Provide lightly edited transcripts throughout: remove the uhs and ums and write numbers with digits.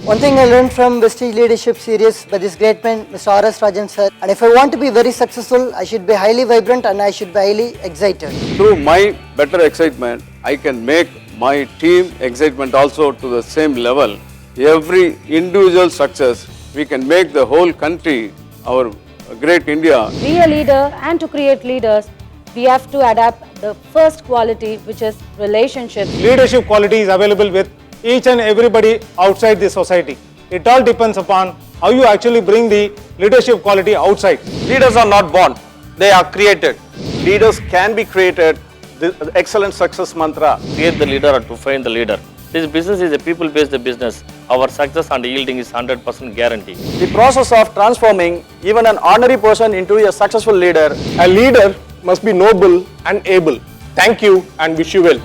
One thing I learned from Vestige Leadership Series by this great man, Mr. R.S.Rajan sir, and if I want to be very successful, I should be highly vibrant and I should be highly excited. Through my better excitement, I can make my team excitement also to the same level. Every individual success, we can make the whole country our great India. Be a leader, and to create leaders, we have to adapt the first quality, which is relationships. Leadership quality is available with each and everybody outside the society. It all depends upon how you actually bring the leadership quality outside. Leaders are not born, they are created. Leaders can be created. The excellent success mantra. Create the leader or to find the leader. This business is a people-based business. Our success and yielding is 100% guarantee. The process of transforming even an ordinary person into a successful leader. A leader must be noble and able. Thank you and wish you well.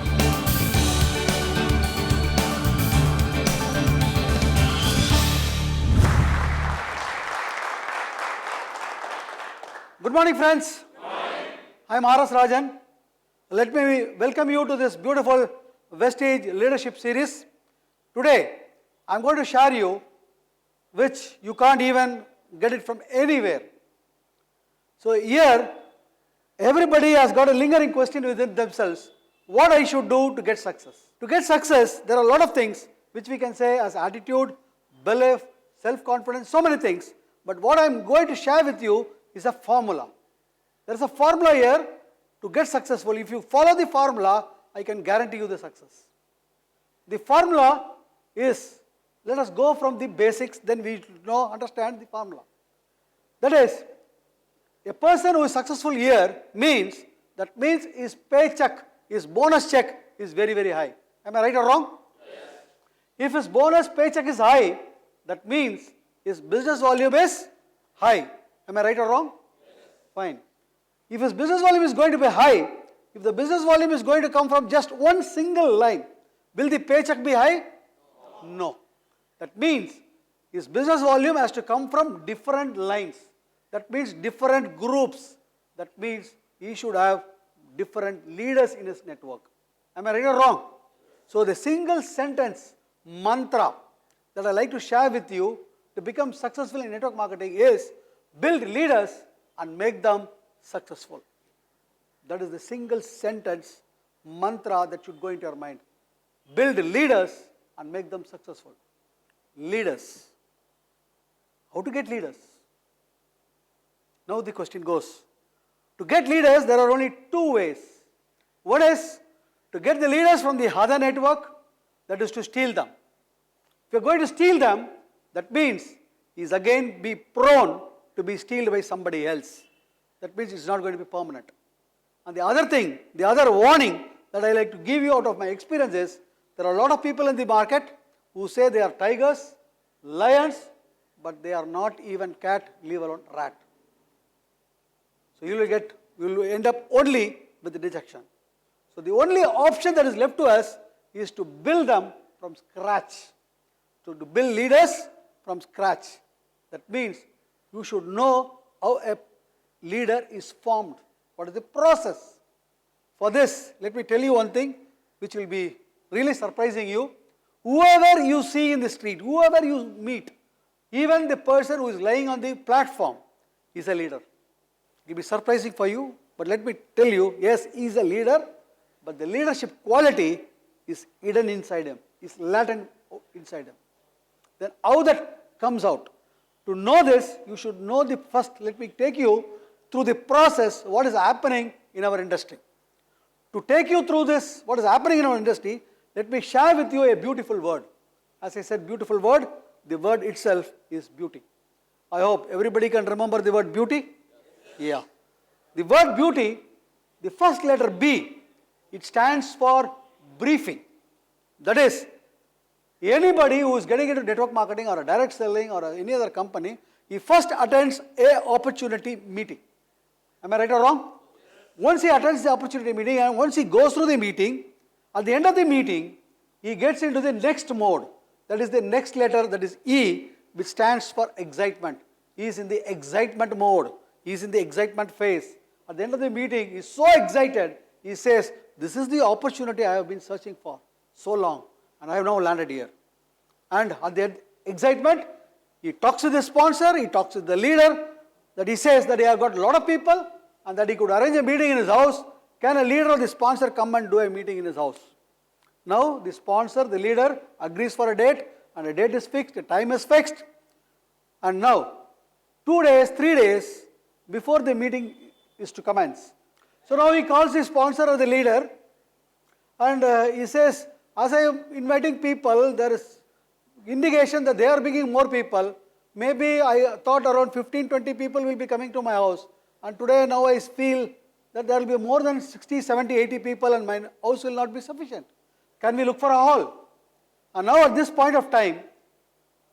Good morning, friends. I am R.S.Rajan. Let me welcome you to this beautiful Vestige Leadership Series. Today, I am going to share you which you can't even get it from anywhere. So here, everybody has got a lingering question within themselves, what I should do to get success. To get success, there are a lot of things which we can say as attitude, belief, self-confidence, so many things. But what I am going to share with you is a formula. There is a formula here to get successful. If you follow the formula, I can guarantee you the success. The formula is, let us go from the basics, then we understand the formula. That is, a person who is successful here means his paycheck, his bonus check is very, very high. Am I right or wrong? Yes. If his bonus paycheck is high, that means his business volume is high. Am I right or wrong? Yes. Fine. If his business volume is going to be high, if the business volume is going to come from just one single line, will the paycheck be high? No. That means his business volume has to come from different lines. That means different groups. That means he should have different leaders in his network. Am I right or wrong? So the single sentence mantra that I like to share with you to become successful in network marketing is build leaders and make them successful. That is the single sentence mantra that should go into your mind. Build leaders and make them successful. Leaders. How to get leaders? Now the question goes, to get leaders there are only two ways. One is to get the leaders from the other network, that is to steal them. If you are going to steal them, that means he is again be prone to be stealed by somebody else. That means it's not going to be permanent. And the other thing, the other warning that I like to give you out of my experience is, there are a lot of people in the market who say they are tigers, lions, but they are not even cat, leave alone rat. So you will end up only with the dejection. So the only option that is left to us is to build them from scratch. So to build leaders from scratch. That means you should know how a leader is formed. What is the process? For this, let me tell you one thing which will be really surprising you. Whoever you see in the street, whoever you meet, even the person who is lying on the platform is a leader. It will be surprising for you, but let me tell you, yes, he is a leader, but the leadership quality is hidden inside him, is latent inside him. Then how that comes out? To know this, you should know the first, let me take you through the process, what is happening in our industry. To take you through this, what is happening in our industry, let me share with you a beautiful word. As I said, beautiful word, the word itself is beauty. I hope everybody can remember the word beauty. Yeah. The word beauty, the first letter B, it stands for briefing. That is, anybody who is getting into network marketing or a direct selling or any other company, he first attends a opportunity meeting. Am I right or wrong? Once he attends the opportunity meeting and once he goes through the meeting, at the end of the meeting, he gets into the next mode. That is the next letter, that is E, which stands for excitement. He is in the excitement mode. He is in the excitement phase. At the end of the meeting, he is so excited, he says, this is the opportunity I have been searching for so long and I have now landed here. And at the excitement. He talks to the sponsor, he talks to the leader, that he says that he has got a lot of people and that he could arrange a meeting in his house. Can a leader or the sponsor come and do a meeting in his house? Now the sponsor, the leader agrees for a date, and a date is fixed, a time is fixed. And now 2 days, 3 days before the meeting is to commence. So now he calls the sponsor or the leader and he says, as I am inviting people, there is indication that they are bringing more people. Maybe I thought around 15-20 people will be coming to my house, and today now I feel that there will be more than 60, 70, 80 people and my house will not be sufficient. Can we look for a hall? And now at this point of time,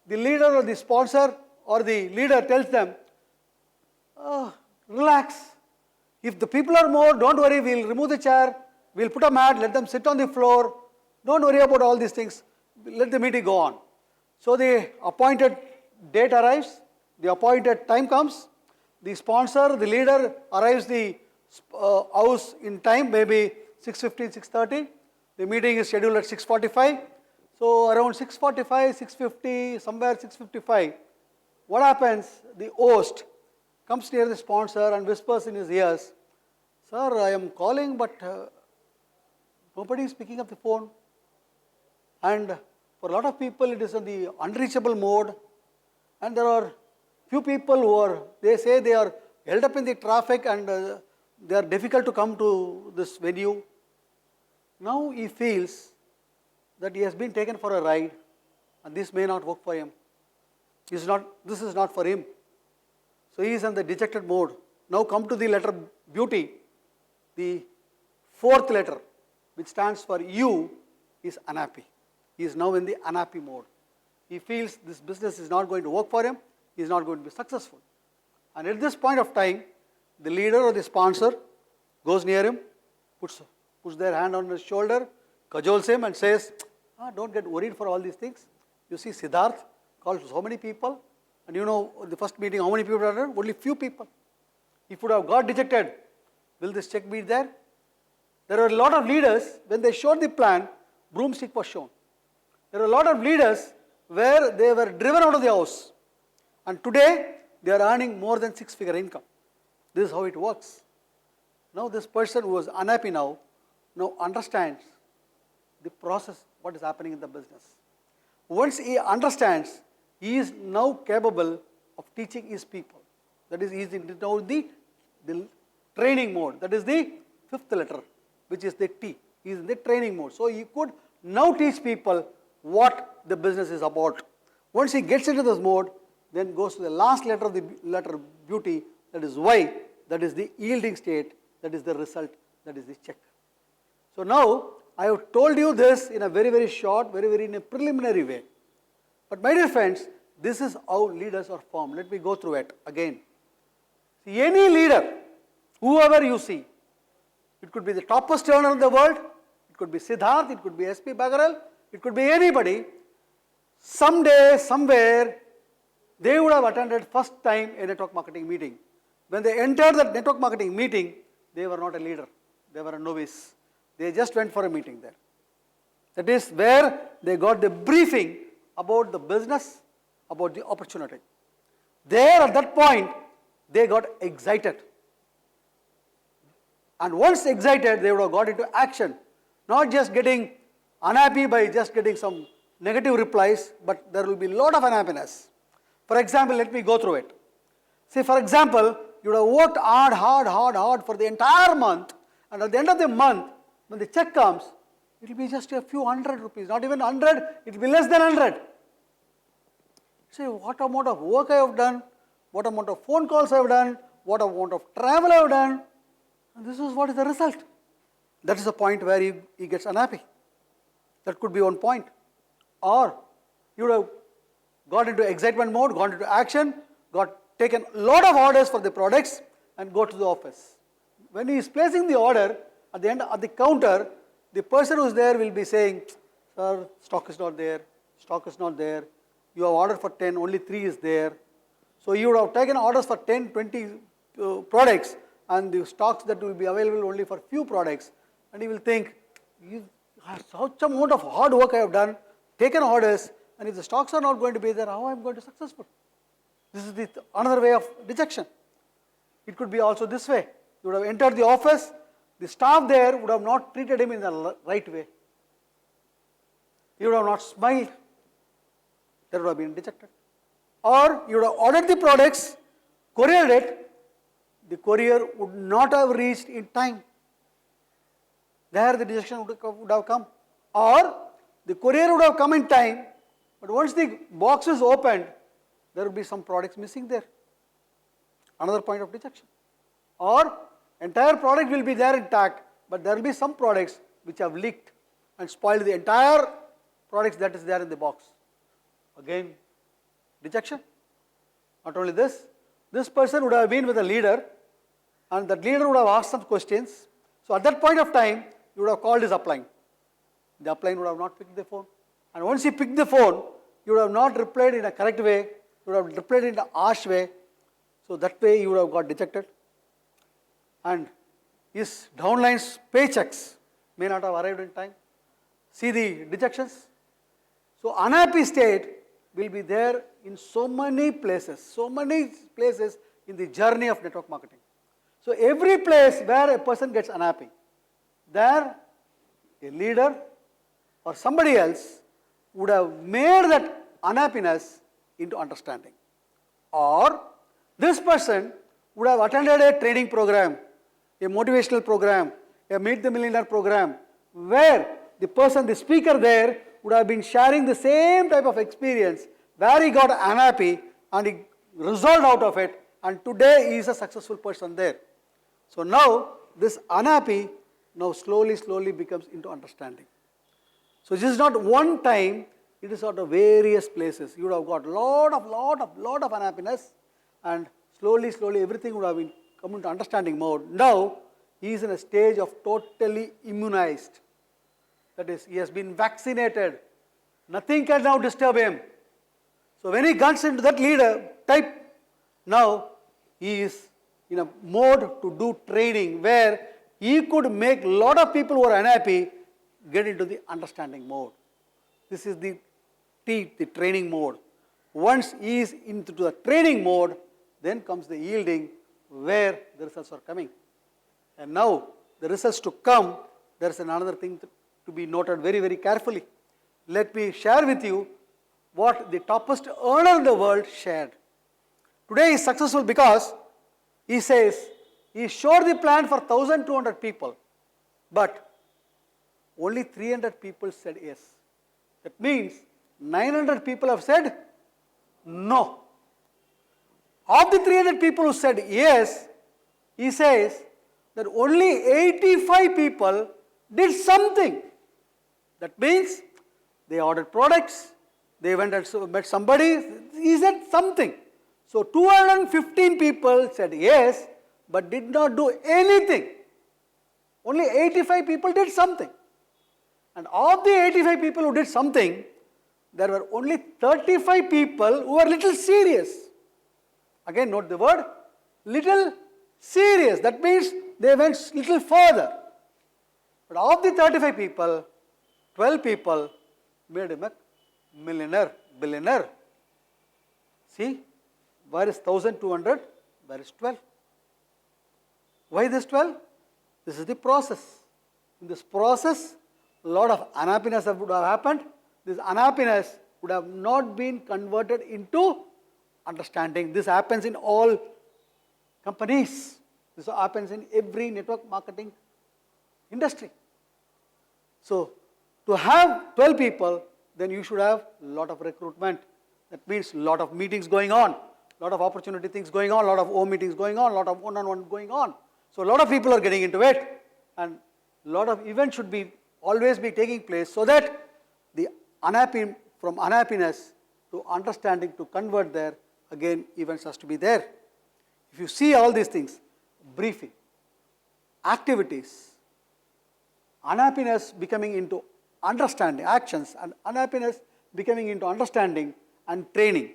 the leader or the sponsor or the leader tells them, relax. If the people are more, don't worry, we'll remove the chair, we'll put a mat, let them sit on the floor. Don't worry about all these things. Let the meeting go on. So the appointed date arrives, the appointed time comes, the sponsor, the leader arrives the house in time, maybe 6:15, 6:30. The meeting is scheduled at 6:45. So around 6:45, 6:50, somewhere 6:55, what happens? The host comes near the sponsor and whispers in his ears, sir, I am calling but nobody is picking up the phone. And for a lot of people it is in the unreachable mode, and there are few people who are, they say they are held up in the traffic and they are difficult to come to this venue. Now he feels that he has been taken for a ride and this may not work for him. This is not for him. So he is in the dejected mode. Now come to the letter beauty. The fourth letter, which stands for U, is unhappy. He is now in the unhappy mode. He feels this business is not going to work for him. He is not going to be successful. And at this point of time, the leader or the sponsor goes near him, puts their hand on his shoulder, cajoles him and says, don't get worried for all these things. You see, Siddharth called so many people, and you know the first meeting how many people are there? Only few people. If would have got dejected, will this check be there? There are a lot of leaders, when they showed the plan, broomstick was shown. There are a lot of leaders where they were driven out of the house, and today they are earning more than 6-figure income. This is how it works. Now this person who is unhappy now understands the process, what is happening in the business. Once he understands, he is now capable of teaching his people. That is, he is now the training mode. That is the fifth letter, which is the T. He is in the training mode. So he could now teach people what the business is about. Once he gets into this mode, then goes to the last letter of the letter beauty, that is Y, that is the yielding state, that is the result, that is the check. So now I have told you this in a very, very short, very in a preliminary way. But my dear friends, this is how leaders are formed. Let me go through it again. See, any leader, whoever you see, it could be the topest earner in the world, it could be Siddharth, it could be S.P. Bagaral, it could be anybody. Someday, somewhere, they would have attended first time a network marketing meeting. When they entered that network marketing meeting, they were not a leader, they were a novice. They just went for a meeting there. That is where they got the briefing about the business, about the opportunity. There at that point, they got excited. And once excited, they would have got into action. Not just getting unhappy by just getting some negative replies, but there will be a lot of unhappiness. For example, let me go through it. Say, for example, you would have worked hard for the entire month, and at the end of the month, when the check comes, it will be just a few hundred rupees, not even 100, it will be less than 100. Say, what amount of work I have done, what amount of phone calls I have done, what amount of travel I have done, and this is what is the result. That is the point where he gets unhappy. That could be one point. Or you would have got into excitement mode, gone into action, taken a lot of orders for the products and go to the office. When he is placing the order, at the end at the counter, the person who is there will be saying, sir, stock is not there, you have ordered for 10, only 3 is there. So you would have taken orders for 10, 20 products, and the stocks that will be available only for few products, and he will think, such amount of hard work I have done, taken orders, and if the stocks are not going to be there, how I am going to be successful? This is the another way of rejection. It could be also this way. You would have entered the office, the staff there would have not treated him in the right way. He would have not smiled. That would have been rejected. Or you would have ordered the products, couriered it, the courier would not have reached in time. There the rejection would have come. Or the courier would have come in time, but once the box is opened, there will be some products missing there. Another point of rejection. Or entire product will be there intact, but there will be some products which have leaked and spoiled the entire products that is there in the box. Again, rejection. Not only this, this person would have been with a leader, and that leader would have asked some questions. So at that point of time, you would have called his upline. The upline would have not picked the phone. And once he picked the phone, you would have not replied in a correct way, you would have replied in a harsh way. So that way you would have got dejected. And his downline's paychecks may not have arrived in time. See the dejections. So unhappy state will be there in so many places in the journey of network marketing. So every place where a person gets unhappy, there a leader or somebody else would have made that unhappiness into understanding. Or this person would have attended a training program, a motivational program, a Meet the Millionaire program, where the person, the speaker there, would have been sharing the same type of experience where he got unhappy and he resolved out of it, and today he is a successful person there. So now this unhappy now slowly becomes into understanding. So this is not one time, it is out of various places. You would have got lot of unhappiness, and slowly everything would have been come into understanding mode. Now he is in a stage of totally immunized. That is, he has been vaccinated. Nothing can now disturb him. So when he gets into that leader type, now he is in a mode to do training where he could make a lot of people who are unhappy get into the understanding mode. This is the training mode. Once he is into the training mode, then comes the yielding where the results are coming. And now the results to come, there is another thing to be noted very carefully. Let me share with you what the toppest earner in the world shared. Today he is successful because he says he showed the plan for 1,200 people, but only 300 people said yes. That means 900 people have said no. Of the 300 people who said yes, he says that only 85 people did something. That means they ordered products, they went and met somebody, he said something. So 215 people said yes, but did not do anything. Only 85 people did something. And of the 85 people who did something, there were only 35 people who were little serious. Again, note the word, little serious. That means they went little further. But of the 35 people, 12 people made him a millionaire, billionaire. See, where is 1,200? Where is 12? Why this 12? This is the process. In this process, a lot of unhappiness would have happened. This unhappiness would have not been converted into understanding. This happens in all companies. This happens in every network marketing industry. So, to have 12 people, then you should have a lot of recruitment. That means a lot of meetings going on, a lot of opportunity things going on, a lot of O meetings going on, a lot of one-on-one going on. So, a lot of people are getting into it, and a lot of events should be always be taking place so that the from unhappiness to understanding to convert there, again events has to be there. If you see all these things, briefing, activities, unhappiness becoming into understanding, actions, and unhappiness becoming into understanding and training.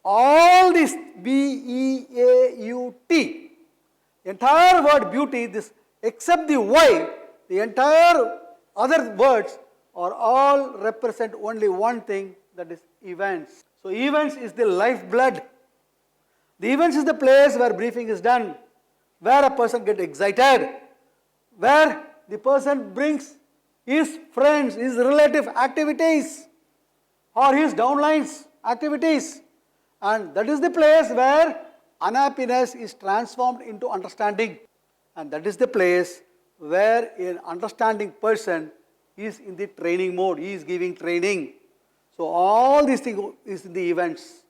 All this B-E-A-U-T, entire word beauty, this except the Y, the entire other words are all represent only one thing, that is events. So events is the lifeblood. The events is the place where briefing is done, where a person gets excited, where the person brings his friends, his relative activities or his downlines activities, and that is the place where unhappiness is transformed into understanding, and that is the place where an understanding person is in the training mode, he is giving training. So all these things is in the events,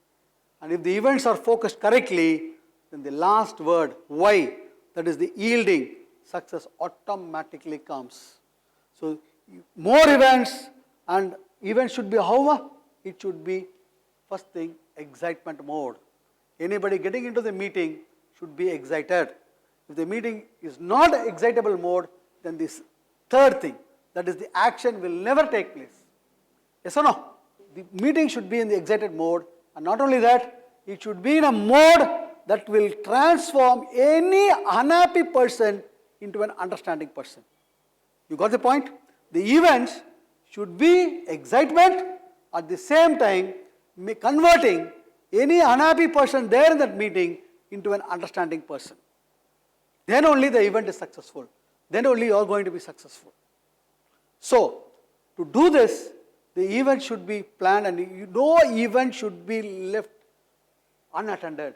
and if the events are focused correctly, then the last word, why, that is the yielding, success automatically comes. So more events, and events should be how? It should be, first thing, excitement mode. Anybody getting into the meeting should be excited. If the meeting is not excitable mode, then this third thing, that is the action will never take place. Yes or no? The meeting should be in the excited mode, and not only that, it should be in a mode that will transform any unhappy person into an understanding person. You got the point? The events should be excitement, at the same time converting any unhappy person there in that meeting into an understanding person. Then only the event is successful. Then only you are going to be successful. So, to do this, the event should be planned, and no event should be left unattended.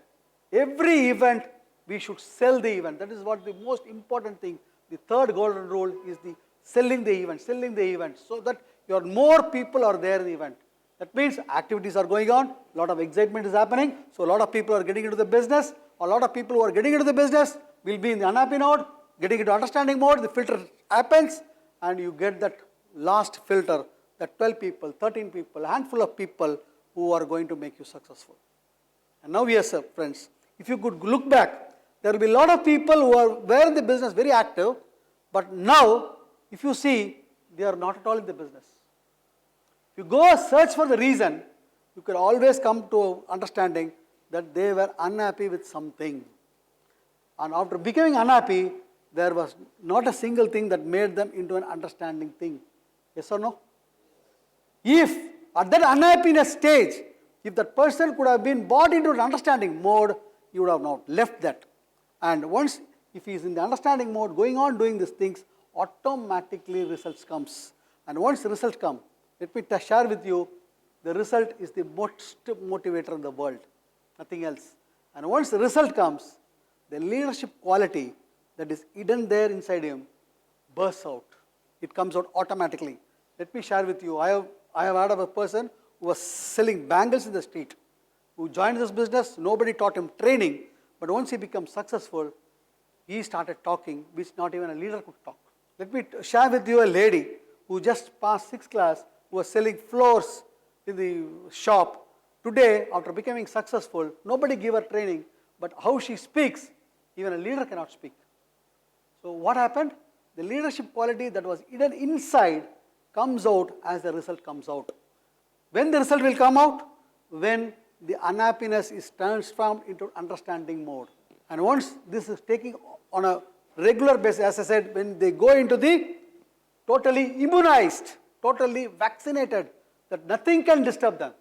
Every event, we should sell the event. That is what the most important thing. The third golden rule is the selling the event, so that more people are there in the event. That means activities are going on, a lot of excitement is happening, so a lot of people are getting into the business, a lot of people who are getting into the business will be in the unhappy mode, getting into understanding mode, the filter happens, and you get that last filter, that 12 people, 13 people, a handful of people who are going to make you successful. And now, yes, sir, friends, if you could look back, there will be a lot of people who were in the business very active, but now, if you see, they are not at all in the business. If you go search for the reason, you could always come to understanding that they were unhappy with something. And after becoming unhappy, there was not a single thing that made them into an understanding thing. Yes or no? If at that unhappiness stage, if that person could have been brought into an understanding mode, you would have not left that. And once, if he is in the understanding mode, going on doing these things, automatically results comes. And once the results come, let me share with you, the result is the most motivator in the world, nothing else. And once the result comes, the leadership quality that is hidden there inside him bursts out. It comes out automatically. Let me share with you, I have heard of a person who was selling bangles in the street, who joined this business, nobody taught him training, but once he becomes successful, he started talking, which not even a leader could talk. Let me share with you a lady who just passed 6th class, who was selling floors in the shop. Today, after becoming successful, nobody gave her training, but how she speaks, even a leader cannot speak. So what happened? The leadership quality that was hidden inside comes out as the result comes out. When the result will come out? When the unhappiness is transformed into understanding mode. And once this is taking on a regular basis, as I said, when they go into the totally immunized, totally vaccinated, that nothing can disturb them.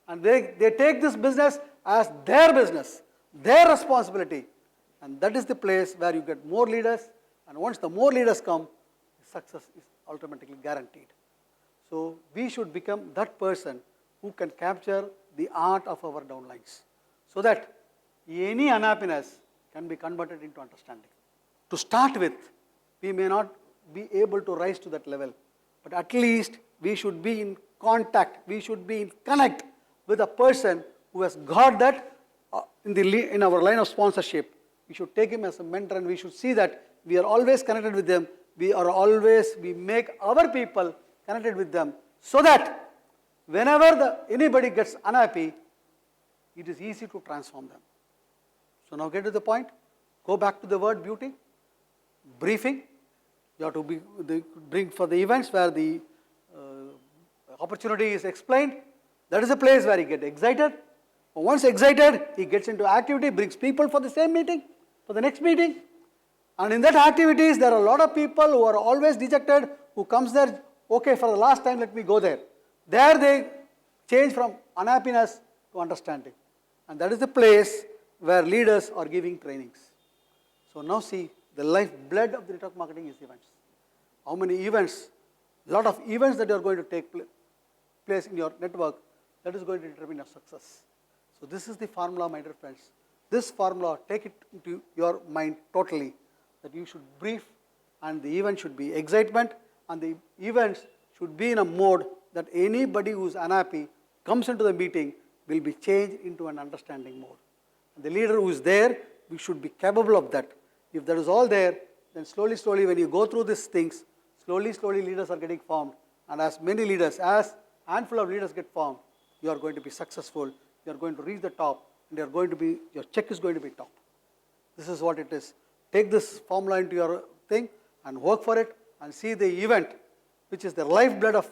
And they take this business as their business, their responsibility. And that is the place where you get more leaders. And once the more leaders come, success is automatically guaranteed. So we should become that person who can capture the art of our downlines, so that any unhappiness can be converted into understanding. To start with, we may not be able to rise to that level, but at least we should be in contact, we should be in connect with a person who has got that in our line of sponsorship. We should take him as a mentor, and we should see that we are always connected with them. We make our people connected with them, so that whenever anybody gets unhappy, it is easy to transform them. So now get to the point. Go back to the word beauty. Briefing. You have to bring for the events where the opportunity is explained. That is a place where he gets excited. Once excited, he gets into activity, brings people for the same meeting, for the next meeting. And in that activities, there are a lot of people who are always dejected, who comes there, okay, for the last time, let me go there. There they change from unhappiness to understanding. And that is the place where leaders are giving trainings. So now see, the lifeblood of the network marketing is events. How many events? Lot of events that you are going to take place in your network, that is going to determine your success. So this is the formula, my dear friends. This formula, take it into your mind totally, that you should brief, and the event should be excitement, and the events should be in a mode that anybody who is unhappy comes into the meeting will be changed into an understanding mode. And the leader who is there, we should be capable of that. If that is all there, then slowly, slowly, when you go through these things, slowly, slowly leaders are getting formed. And as many leaders, as handful of leaders get formed, you are going to be successful, you are going to reach the top, and you are going to be, your check is going to be top. This is what it is. Take this formula into your thing and work for it, and see the event, which is the lifeblood of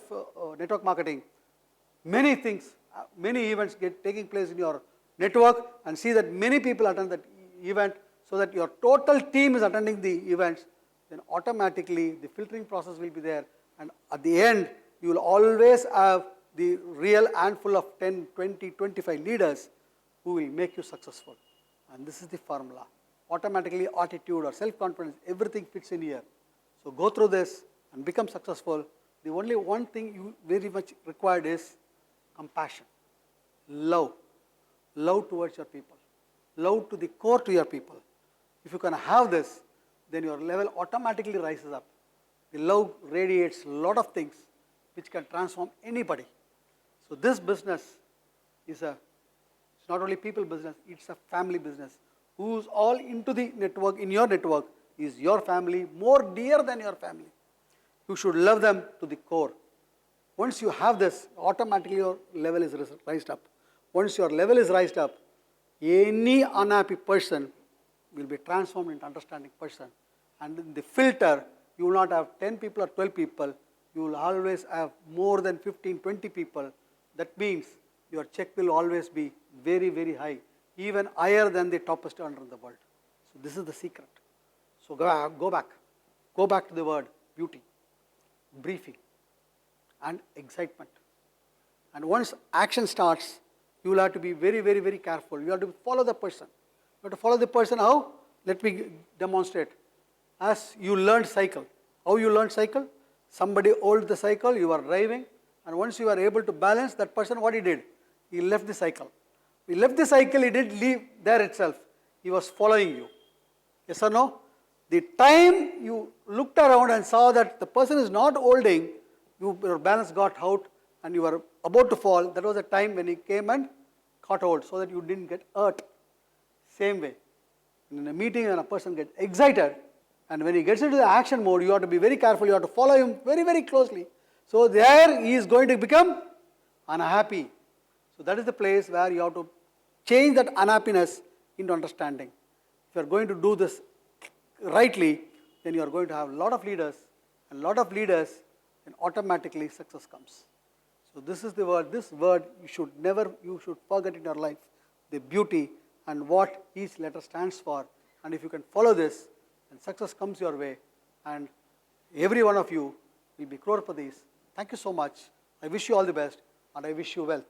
network marketing. Many things, many events taking place in your network, and see that many people attend that event, so that your total team is attending the events. Then automatically the filtering process will be there, and at the end you will always have the real handful of 10, 20, 25 leaders who will make you successful. And this is the formula. Automatically attitude or self-confidence, everything fits in here. So go through this and become successful. The only one thing you very much required is compassion, love, love towards your people, love to the core to your people. If you can have this, then your level automatically rises up. The love radiates a lot of things which can transform anybody. So this business is it's not only people business, it's a family business. Who's all into the network, in your network, is your family, more dear than your family. You should love them to the core. Once you have this, automatically your level is raised up. Once your level is raised up, any unhappy person will be transformed into understanding person. And in the filter, you will not have 10 people or 12 people, you will always have more than 15, 20 people. That means your check will always be very, very high, even higher than the toppest earner in the world. So this is the secret. So go back to the word beauty, briefing, and excitement. And once action starts, you will have to be very, very, very careful. You have to follow the person. You have to follow the person how? Let me demonstrate. As you learned cycle. How you learned cycle? Somebody hold the cycle, you are driving, and once you are able to balance, that person, what he did? He left the cycle. He left the cycle, he didn't leave there itself. He was following you. Yes or no? The time you looked around and saw that the person is not holding, your balance got out and you were about to fall. That was the time when he came and caught hold, so that you didn't get hurt. Same way. In a meeting, when a person gets excited, and when he gets into the action mode, you have to be very careful, you have to follow him very, very closely. So there he is going to become unhappy. So that is the place where you have to change that unhappiness into understanding. If you are going to do this rightly, then you are going to have a lot of leaders, and a lot of leaders, then automatically success comes. So this is the word, this word you should forget in your life, the beauty and what each letter stands for. And if you can follow this, then success comes your way, and every one of you will be crore. Thank you so much. I wish you all the best, and I wish you wealth.